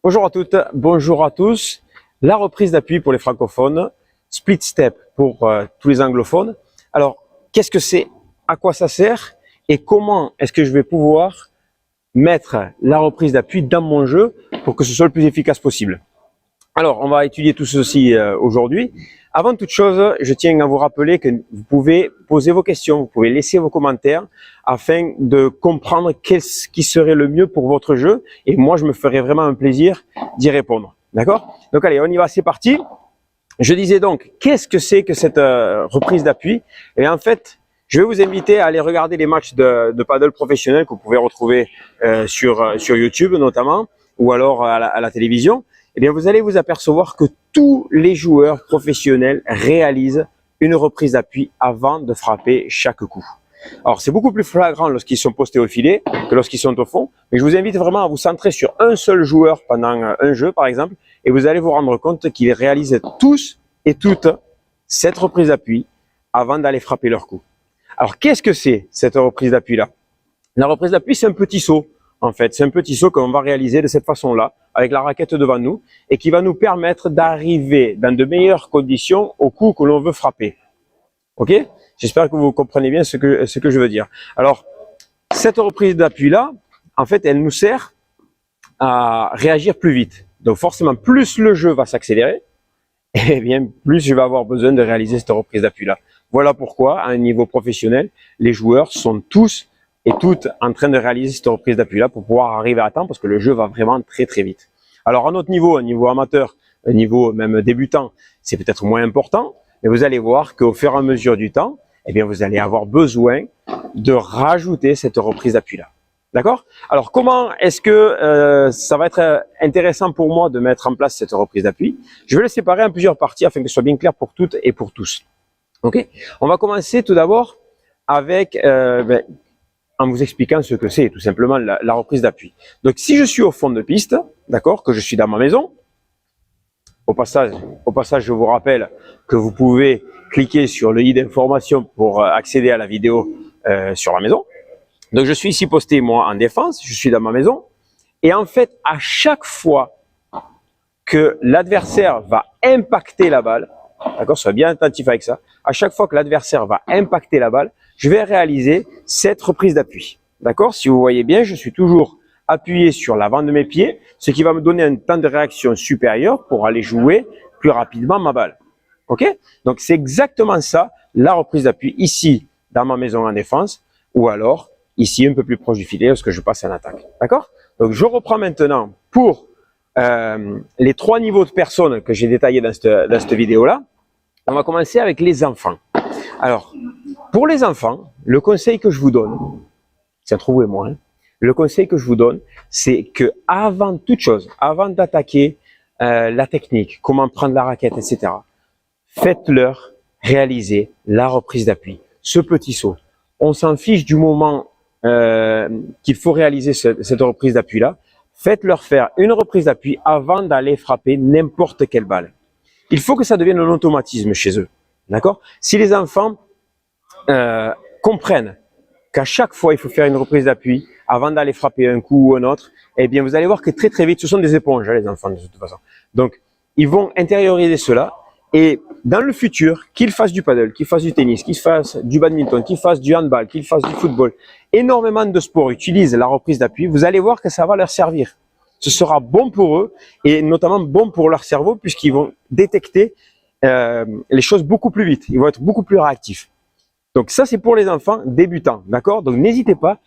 Bonjour à toutes, bonjour à tous. La reprise d'appui pour les francophones, split step pour tous les anglophones. Alors, qu'est-ce que c'est? À quoi ça sert? Et comment est-ce que je vais pouvoir mettre la reprise d'appui dans mon jeu pour que ce soit le plus efficace possible? Alors, on va étudier tout ceci aujourd'hui. Avant toute chose, je tiens à vous rappeler que vous pouvez poser vos questions, vous pouvez laisser vos commentaires afin de comprendre qu'est-ce qui serait le mieux pour votre jeu. Et moi, je me ferai vraiment un plaisir d'y répondre. D'accord? Donc allez, on y va, c'est parti. Je disais donc, qu'est-ce que c'est que cette reprise d'appui? Et en fait, je vais vous inviter à aller regarder les matchs de paddle professionnels que vous pouvez retrouver sur YouTube notamment, ou alors à la télévision. Eh bien, vous allez vous apercevoir que tous les joueurs professionnels réalisent une reprise d'appui avant de frapper chaque coup. Alors, c'est beaucoup plus flagrant lorsqu'ils sont postés au filet que lorsqu'ils sont au fond, mais je vous invite vraiment à vous centrer sur un seul joueur pendant un jeu, par exemple, et vous allez vous rendre compte qu'ils réalisent tous et toutes cette reprise d'appui avant d'aller frapper leur coup. Alors, qu'est-ce que c'est cette reprise d'appui-là? La reprise d'appui, c'est un petit saut. En fait, c'est un petit saut qu'on va réaliser de cette façon-là, avec la raquette devant nous, et qui va nous permettre d'arriver dans de meilleures conditions au coup que l'on veut frapper. Ok? J'espère que vous comprenez bien ce que je veux dire. Alors, cette reprise d'appui-là, en fait, elle nous sert à réagir plus vite. Donc forcément, plus le jeu va s'accélérer, et bien plus je vais avoir besoin de réaliser cette reprise d'appui-là. Voilà pourquoi, à un niveau professionnel, les joueurs sont tous et toutes en train de réaliser cette reprise d'appui-là pour pouvoir arriver à temps, parce que le jeu va vraiment très très vite. Alors à notre niveau, un niveau amateur, un niveau même débutant, c'est peut-être moins important, mais vous allez voir qu'au fur et à mesure du temps, eh bien vous allez avoir besoin de rajouter cette reprise d'appui-là. D'accord? Alors comment est-ce que ça va être intéressant pour moi de mettre en place cette reprise d'appui? Je vais le séparer en plusieurs parties afin que ce soit bien clair pour toutes et pour tous. Ok? On va commencer tout d'abord avec en vous expliquant ce que c'est tout simplement la reprise d'appui. Donc si je suis au fond de piste, d'accord, que je suis dans ma maison, au passage, je vous rappelle que vous pouvez cliquer sur le i d'information pour accéder à la vidéo sur la maison. Donc je suis ici posté moi en défense, je suis dans ma maison, et en fait à chaque fois que l'adversaire va impacter la balle, d'accord, sois bien attentif avec ça, à chaque fois que l'adversaire va impacter la balle, je vais réaliser cette reprise d'appui. D'accord? Si vous voyez bien, je suis toujours appuyé sur l'avant de mes pieds, ce qui va me donner un temps de réaction supérieur pour aller jouer plus rapidement ma balle. Ok? Donc c'est exactement ça, la reprise d'appui ici dans ma maison en défense, ou alors ici un peu plus proche du filet lorsque je passe en attaque. D'accord? Donc je reprends maintenant pour les trois niveaux de personnes que j'ai détaillés dans cette vidéo-là. On va commencer avec les enfants. Alors, pour les enfants, le conseil que je vous donne, c'est entre vous et moi, le conseil que je vous donne, c'est que avant toute chose, avant d'attaquer la technique, comment prendre la raquette, etc., faites-leur réaliser la reprise d'appui, ce petit saut. On s'en fiche du moment qu'il faut réaliser cette reprise d'appui-là. Faites-leur faire une reprise d'appui avant d'aller frapper n'importe quelle balle. Il faut que ça devienne un automatisme chez eux. D'accord? Si les enfants comprennent qu'à chaque fois il faut faire une reprise d'appui avant d'aller frapper un coup ou un autre, eh bien vous allez voir que très très vite, ce sont des éponges, hein, les enfants de toute façon. Donc ils vont intérioriser cela, et dans le futur, qu'ils fassent du paddle, qu'ils fassent du tennis, qu'ils fassent du badminton, qu'ils fassent du handball, qu'ils fassent du football, énormément de sports utilisent la reprise d'appui, vous allez voir que ça va leur servir. Ce sera bon pour eux, et notamment bon pour leur cerveau, puisqu'ils vont détecter les choses beaucoup plus vite, ils vont être beaucoup plus réactifs. Donc ça, c'est pour les enfants débutants, d'accord? Donc n'hésitez pas,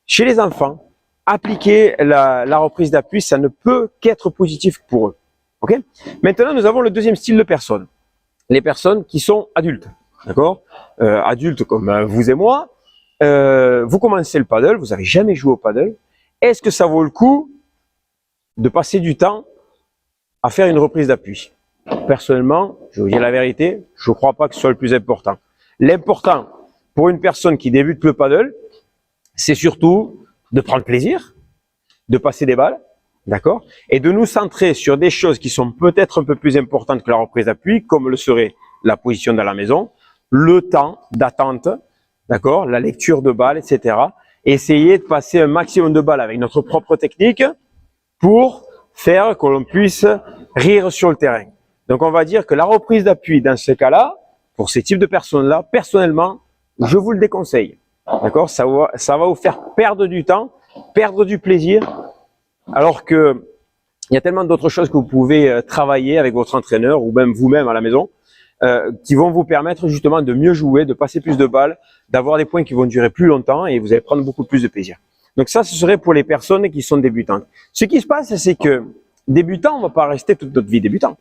chez les enfants, appliquer la reprise d'appui, ça ne peut qu'être positif pour eux. Ok? Maintenant, nous avons le deuxième style de personnes, les personnes qui sont adultes, d'accord? Adultes comme vous et moi, vous commencez le paddle, vous n'avez jamais joué au paddle. Est-ce que ça vaut le coup de passer du temps à faire une reprise d'appui? Personnellement, je vais vous dire la vérité, je ne crois pas que ce soit le plus important. L'important pour une personne qui débute le paddle, c'est surtout de prendre plaisir, de passer des balles, d'accord, et de nous centrer sur des choses qui sont peut-être un peu plus importantes que la reprise d'appui, comme le serait la position dans la maison, le temps d'attente, d'accord, la lecture de balles, etc. Essayer de passer un maximum de balles avec notre propre technique pour faire que l'on puisse rire sur le terrain. Donc on va dire que la reprise d'appui dans ce cas-là, pour ces types de personnes-là, personnellement, je vous le déconseille. D'accord? Ça va vous faire perdre du temps, perdre du plaisir, alors que il y a tellement d'autres choses que vous pouvez travailler avec votre entraîneur ou même vous-même à la maison, qui vont vous permettre justement de mieux jouer, de passer plus de balles, d'avoir des points qui vont durer plus longtemps et vous allez prendre beaucoup plus de plaisir. Donc ça, ce serait pour les personnes qui sont débutantes. Ce qui se passe, c'est que débutant, on ne va pas rester toute notre vie débutant.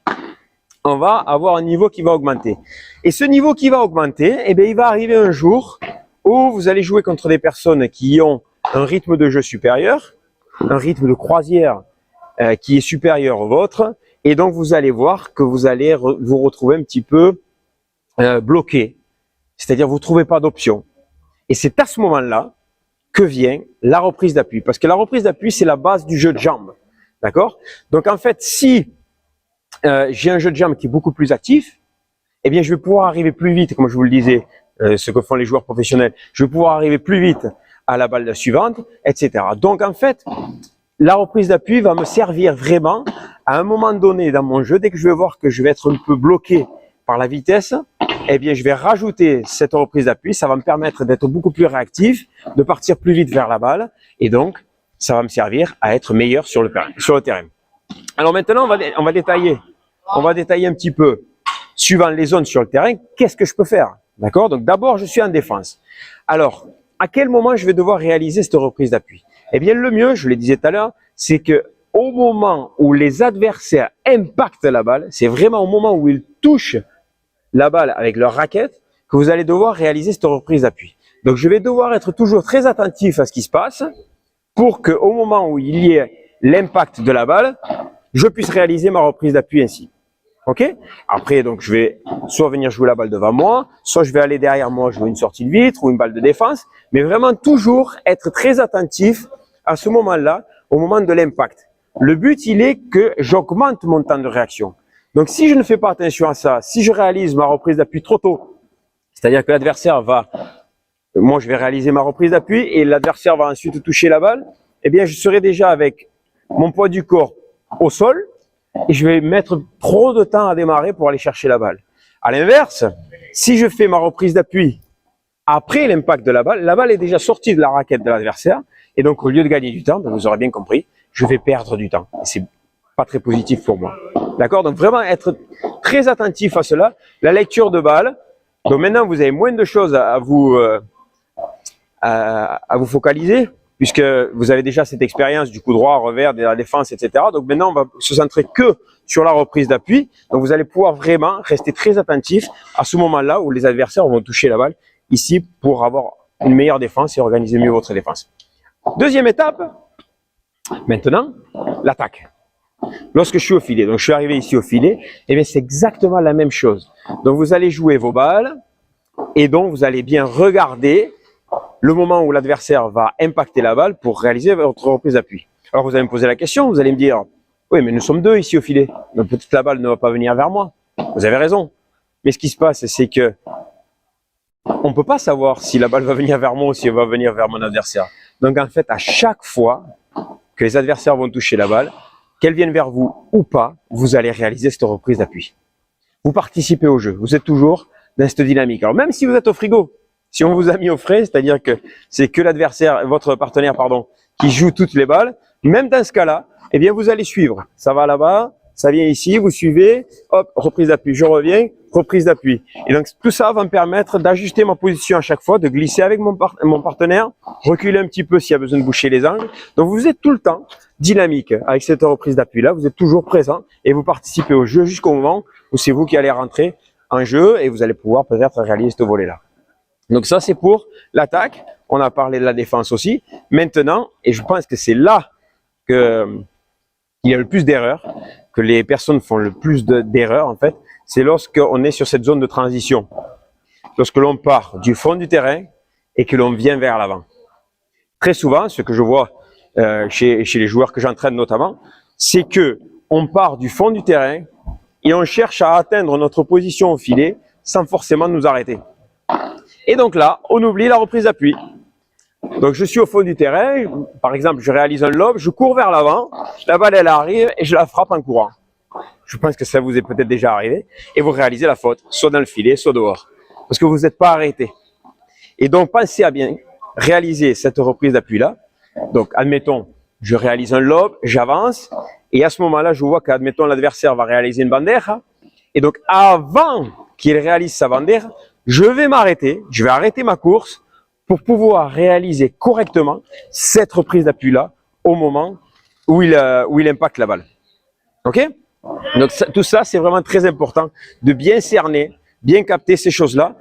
On va avoir un niveau qui va augmenter. Et ce niveau qui va augmenter, eh bien, il va arriver un jour où vous allez jouer contre des personnes qui ont un rythme de jeu supérieur, un rythme de croisière qui est supérieur au vôtre, et donc vous allez voir que vous allez vous retrouver un petit peu bloqué, c'est-à-dire vous ne trouvez pas d'option. Et c'est à ce moment-là que vient la reprise d'appui, parce que la reprise d'appui, c'est la base du jeu de jambes, d'accord? Donc en fait, si j'ai un jeu de jambes qui est beaucoup plus actif, eh bien je vais pouvoir arriver plus vite, comme je vous le disais, ce que font les joueurs professionnels, je vais pouvoir arriver plus vite à la balle suivante, etc. Donc en fait, la reprise d'appui va me servir vraiment à un moment donné dans mon jeu, dès que je vais voir que je vais être un peu bloqué par la vitesse, eh bien je vais rajouter cette reprise d'appui, ça va me permettre d'être beaucoup plus réactif, de partir plus vite vers la balle, et donc ça va me servir à être meilleur sur le terrain. Alors maintenant, on va détailler un petit peu, suivant les zones sur le terrain, qu'est-ce que je peux faire? D'accord? Donc d'abord, je suis en défense. Alors, à quel moment je vais devoir réaliser cette reprise d'appui? Eh bien, le mieux, je le disais tout à l'heure, c'est que au moment où les adversaires impactent la balle, c'est vraiment au moment où ils touchent la balle avec leur raquette que vous allez devoir réaliser cette reprise d'appui. Donc, je vais devoir être toujours très attentif à ce qui se passe pour qu'au moment où il y ait l'impact de la balle, je puisse réaliser ma reprise d'appui ainsi. Ok? Après, donc, je vais soit venir jouer la balle devant moi, soit je vais aller derrière moi jouer une sortie de vitre ou une balle de défense, mais vraiment toujours être très attentif à ce moment-là, au moment de l'impact. Le but, il est que j'augmente mon temps de réaction. Donc, si je ne fais pas attention à ça, si je réalise ma reprise d'appui trop tôt, c'est-à-dire que l'adversaire moi, je vais réaliser ma reprise d'appui et l'adversaire va ensuite toucher la balle, eh bien, je serai déjà avec mon poids du corps au sol et je vais mettre trop de temps à démarrer pour aller chercher la balle. À l'inverse, si je fais ma reprise d'appui après l'impact de la balle est déjà sortie de la raquette de l'adversaire et donc au lieu de gagner du temps, vous aurez bien compris, je vais perdre du temps. Et c'est pas très positif pour moi. D'accord? Donc vraiment être très attentif à cela. La lecture de balle. Donc maintenant, vous avez moins de choses à vous focaliser, puisque vous avez déjà cette expérience du coup droit, revers, de la défense, etc. Donc maintenant, on va se centrer que sur la reprise d'appui. Donc vous allez pouvoir vraiment rester très attentif à ce moment-là où les adversaires vont toucher la balle, ici, pour avoir une meilleure défense et organiser mieux votre défense. Deuxième étape, maintenant, l'attaque. Lorsque je suis au filet, donc je suis arrivé ici au filet, eh bien c'est exactement la même chose. Donc vous allez jouer vos balles et donc vous allez bien regarder le moment où l'adversaire va impacter la balle pour réaliser votre reprise d'appui. Alors vous allez me poser la question, vous allez me dire, oui mais nous sommes deux ici au filet, donc peut-être la balle ne va pas venir vers moi. Vous avez raison. Mais ce qui se passe, c'est que on ne peut pas savoir si la balle va venir vers moi ou si elle va venir vers mon adversaire. Donc en fait, à chaque fois que les adversaires vont toucher la balle, qu'elle vienne vers vous ou pas, vous allez réaliser cette reprise d'appui. Vous participez au jeu, vous êtes toujours dans cette dynamique. Alors même si vous êtes au frigo, si on vous a mis au frais, c'est-à-dire que c'est que l'adversaire, votre partenaire, pardon, qui joue toutes les balles, même dans ce cas-là, eh bien vous allez suivre. Ça va là-bas, ça vient ici, vous suivez, hop, reprise d'appui, je reviens, reprise d'appui. Et donc tout ça va me permettre d'ajuster ma position à chaque fois, de glisser avec mon partenaire, reculer un petit peu s'il y a besoin de boucher les angles. Donc vous êtes tout le temps dynamique avec cette reprise d'appui-là, vous êtes toujours présent et vous participez au jeu jusqu'au moment où c'est vous qui allez rentrer en jeu et vous allez pouvoir peut-être réaliser ce volet-là. Donc ça c'est pour l'attaque, on a parlé de la défense aussi. Maintenant, et je pense que c'est là qu'il y a le plus d'erreurs, que les personnes font le plus d'erreurs en fait, c'est lorsqu'on est sur cette zone de transition. Lorsque l'on part du fond du terrain et que l'on vient vers l'avant. Très souvent, ce que je vois chez les joueurs que j'entraîne notamment, c'est que on part du fond du terrain et on cherche à atteindre notre position au filet sans forcément nous arrêter. Et donc là, on oublie la reprise d'appui. Donc je suis au fond du terrain, par exemple je réalise un lob, je cours vers l'avant, la balle elle arrive et je la frappe en courant. Je pense que ça vous est peut-être déjà arrivé et vous réalisez la faute, soit dans le filet, soit dehors, parce que vous n'êtes pas arrêté. Et donc pensez à bien réaliser cette reprise d'appui là. Donc admettons, je réalise un lob, j'avance et à ce moment-là je vois qu'admettons l'adversaire va réaliser une bandeja et donc avant qu'il réalise sa bandeja, je vais m'arrêter, je vais arrêter ma course pour pouvoir réaliser correctement cette reprise d'appui-là au moment où il impacte la balle. OK? Donc tout ça, c'est vraiment très important de bien cerner, bien capter ces choses-là,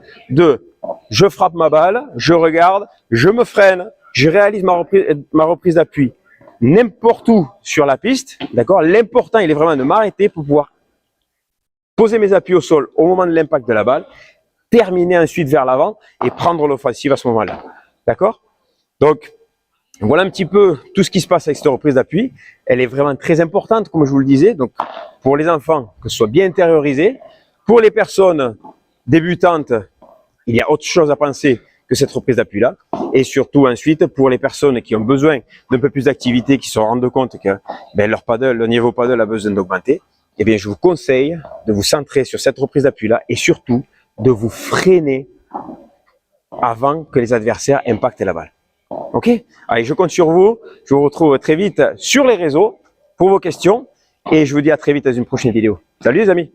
je frappe ma balle, je regarde, je me freine, je réalise ma reprise d'appui n'importe où sur la piste, d'accord? L'important, il est vraiment de m'arrêter pour pouvoir poser mes appuis au sol au moment de l'impact de la balle, terminer ensuite vers l'avant et prendre l'offensive à ce moment-là. D'accord? Donc, voilà un petit peu tout ce qui se passe avec cette reprise d'appui. Elle est vraiment très importante, comme je vous le disais. Donc, pour les enfants, que ce soit bien intériorisé. Pour les personnes débutantes, il y a autre chose à penser que cette reprise d'appui-là. Et surtout ensuite, pour les personnes qui ont besoin d'un peu plus d'activité, qui se rendent compte que leur paddle, le niveau paddle a besoin d'augmenter, eh bien, je vous conseille de vous centrer sur cette reprise d'appui-là et surtout de vous freiner avant que les adversaires impactent la balle. Ok? Allez, je compte sur vous. Je vous retrouve très vite sur les réseaux pour vos questions et je vous dis à très vite dans une prochaine vidéo. Salut les amis!